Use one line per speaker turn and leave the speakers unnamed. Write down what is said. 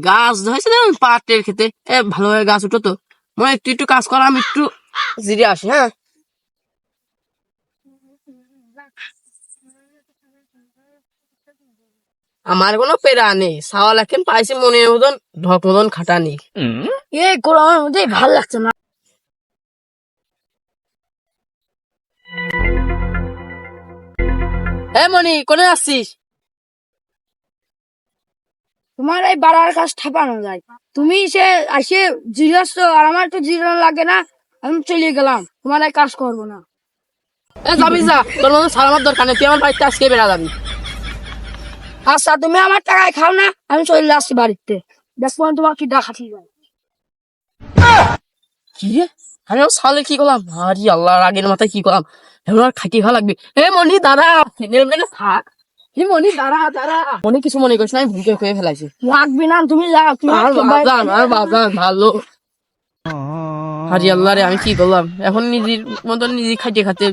গাছ হয়েছে না পাটের খেতে, ভালোভাবে গাছ উঠো তো। মনে একটু একটু কাজ কর, আমি একটু জিরে আসি। হ্যাঁ, আমার কোনো পেরা নেই, সাওয়াল এখন পাইছি মনের মতন ঢক মতন খাটানি।
এই গরমের মধ্যে ভাল লাগছে না।
মনি কোনে আসছিস?
তোমার এই বাড়ার কাজ ঠাপানো যায়, তুমি সে আসে জিরাস তো, আর আমার তো জিরানো লাগে না, আমি চলে গেলাম, তোমার এই কাজ করবো না।
যাবি যা, তোর মতন সালামার দরকার নেই, তুই আমার বাড়িতে আজকে বেড়া যাবি।
আচ্ছা, তুমি আমার টাকায় খাও না, আমি চলে আসছি বাড়িতে, দেখবো তোমার কি ডাকাতি যায়।
কি রে, আমি সালে কি করলাম? আরে আল্লাহ, আগের মাথায় কি করলাম, এখন আর খাইতে ভালো লাগবে। মনি দাঁড়া, থাক। মনি দাঁড়া দাঁড়া, মনি কিছু মনে করিস না, আমি ভুলকে হয়ে ফেলাইছি।
লাগবে না, তুমি যাও, তুমি
আর বাজান ভালো। আরে আল্লাহ রে, আমি কি করলাম? এখন নিজের মতন নিজে খাইতে খাতে